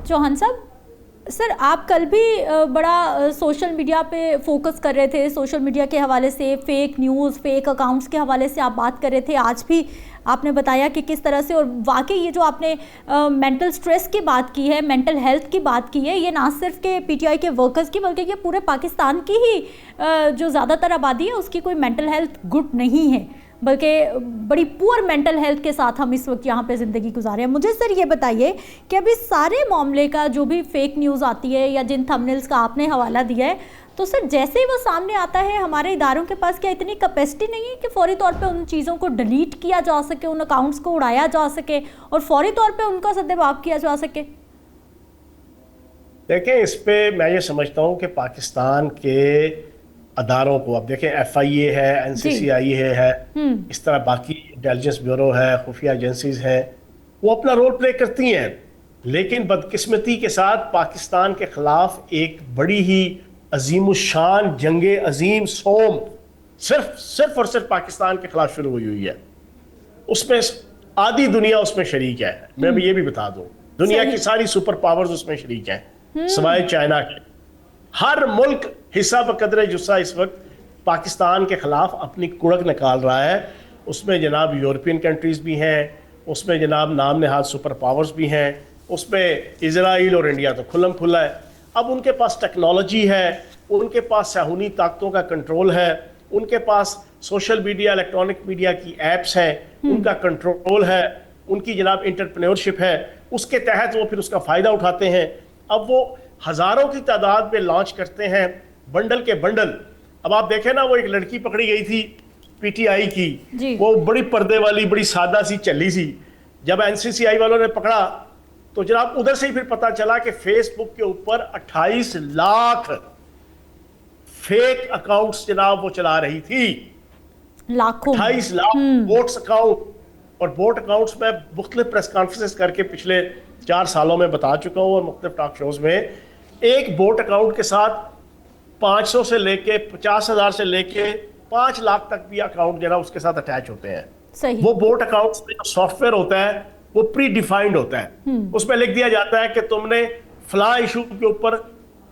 چوہان صاحب، سر آپ کل بھی بڑا سوشل میڈیا پہ فوکس کر رہے تھے، سوشل میڈیا کے حوالے سے فیک نیوز، فیک اکاؤنٹس کے حوالے سے آپ بات کر رہے تھے. آج بھی آپ نے بتایا کہ کس طرح سے، اور واقعی یہ جو آپ نے مینٹل سٹریس کی بات کی ہے، مینٹل ہیلتھ کی بات کی ہے، یہ نہ صرف کہ پی ٹی آئی کے ورکرز کی بلکہ یہ پورے پاکستان کی ہی جو زیادہ تر آبادی ہے اس کی کوئی مینٹل ہیلتھ گڈ نہیں ہے، بلکہ بڑی پور مینٹل ہیلتھ کے ساتھ ہم اس وقت یہاں پہ زندگی گزارے ہیں. مجھے سر یہ بتائیے کہ ابھی سارے معاملے کا جو بھی فیک نیوز آتی ہے یا جن تھمبنیلز کا آپ نے حوالہ دیا ہے، تو سر جیسے ہی وہ سامنے آتا ہے ہمارے اداروں کے پاس کیا اتنی کیپیسٹی نہیں ہے کہ فوری طور پہ ان چیزوں کو ڈیلیٹ کیا جا سکے، ان اکاؤنٹس کو اڑایا جا سکے اور فوری طور پہ ان کا سدباب کیا جا سکے؟ دیکھیں، اس پہ میں یہ سمجھتا ہوں کہ پاکستان کے اداروں کو، اب دیکھیں ایف آئی اے ہے، این سی سی آئی اے ہے، اس طرح باقی انٹیلیجنس بیورو ہے، خفیہ ایجنسیز ہیں، وہ اپنا رول پلے کرتی ہیں، لیکن بدقسمتی کے ساتھ پاکستان کے خلاف ایک بڑی ہی عظیم الشان جنگ عظیم سوم صرف اور صرف پاکستان کے خلاف شروع ہوئی ہے. اس میں آدھی دنیا اس میں شریک ہے. میں بھی یہ بھی بتا دوں، دنیا کی ساری سپر پاورز اس میں شریک ہیں سوائے چائنا کے. ہر ملک حصہ بقدر جسہ اس وقت پاکستان کے خلاف اپنی کڑک نکال رہا ہے. اس میں جناب یورپین کنٹریز بھی ہیں، اس میں جناب نام نہاد سپر پاورز بھی ہیں، اس میں اسرائیل اور انڈیا تو کھلم کھلا ہے. اب ان کے پاس ٹیکنالوجی ہے، ان کے پاس صہیونی طاقتوں کا کنٹرول ہے، ان کے پاس سوشل میڈیا، الیکٹرانک میڈیا کی ایپس ہیں، ان کا کنٹرول ہے، ان کی جناب انٹرپرینورشپ ہے، اس کے تحت وہ پھر اس کا فائدہ اٹھاتے ہیں. اب وہ ہزاروں کی تعداد میں لانچ کرتے ہیں بنڈل کے بنڈل. اب آپ دیکھیں نا، وہ ایک لڑکی پکڑی گئی تھی پی ٹی آئی کی، وہ بڑی پردے والی، بڑی سادہ سی چلی سی. جب این سی سی آئی والوں نے پکڑا تو جناب ادھر سے ہی پھر پتا چلا کہ فیس بک کے اوپر 28 لاکھ فیک اکاؤنٹس جناب وہ چلا رہی تھی. 28 لاکھ بوٹس اکاؤنٹ. اور بوٹ اکاؤنٹس میں مختلف پریس کانفرنسز کر کے پچھلے 4 سالوں میں بتا چکا ہوں، اور مختلف ٹاک شوز میں، ایک بوٹ اکاؤنٹ کے ساتھ 500 سے لے کے 50,000 سے لے کے 5 لاکھ تک بھی اکاؤنٹ جو ہے اس کے ساتھ اٹیچ ہوتے ہیں. وہ بوٹ اکاؤنٹس میں جو سافٹ ویئر ہوتا ہے وہ پری ڈیفائنڈ ہوتا ہے. اس میں لکھ دیا جاتا ہے کہ تم نے فلاں ایشو کے اوپر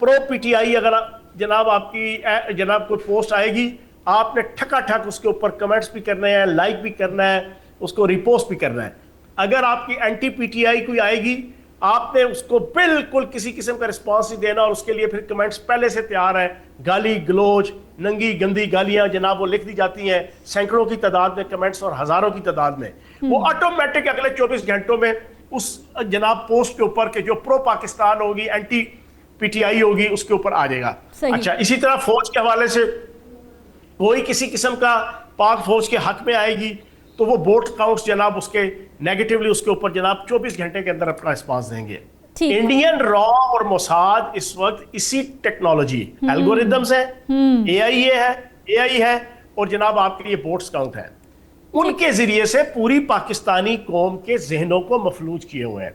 پرو پی ٹی آئی، اگر جناب آپ کی جناب کوئی پوسٹ آئے گی، آپ نے ٹھکا ٹھک اس کے اوپر کمنٹس بھی کرنے ہیں، لائک بھی کرنا ہے، اس کو ریپوسٹ بھی کرنا ہے. اگر آپ کی اینٹی پی ٹی آئی کوئی آئے گی، آپ نے اس کو بالکل کسی قسم کا رسپانس نہیں دینا، اور اس کے لیے پھر کمنٹس پہلے سے تیار ہیں، گالی گلوچ، ننگی گندی گالیاں جناب وہ لکھ دی جاتی ہیں سینکڑوں کی تعداد میں کمنٹس اور ہزاروں کی تعداد میں. وہ آٹومیٹک اگلے 24 گھنٹوں میں اس جناب پوسٹ کے اوپر کہ جو پرو پاکستان ہوگی، اینٹی پی ٹی آئی ہوگی، اس کے اوپر آ جائے گا. اچھا، اسی طرح فوج کے حوالے سے کوئی کسی قسم کا پاک فوج کے حق میں آئے گی تو وہ بوٹ اکاؤنٹس جناب اس کے نیگیٹیولی اس کے اوپر جناب 24 گھنٹے کے اندر اپنا رسپانس دیں گے. انڈین را اور موساد اس وقت اسی ٹیکنالوجی، الگوریدمز ہیں، اے آئی ہے اور جناب آپ کے لیے بوٹس اکاؤنٹ ہے، ان کے ذریعے سے پوری پاکستانی قوم کے ذہنوں کو مفلوج کیے ہوئے ہیں.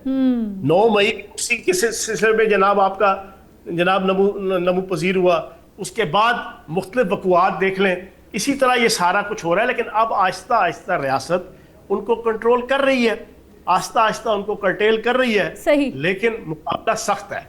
9 مئی اسی کے سلسلے میں جناب آپ کا جناب نمو پذیر ہوا، اس کے بعد مختلف وقوعات دیکھ لیں. اسی طرح یہ سارا کچھ ہو رہا ہے، لیکن اب آہستہ آہستہ ریاست ان کو کنٹرول کر رہی ہے، آہستہ آہستہ ان کو کرٹیل کر رہی ہے، لیکن مقابلہ سخت ہے.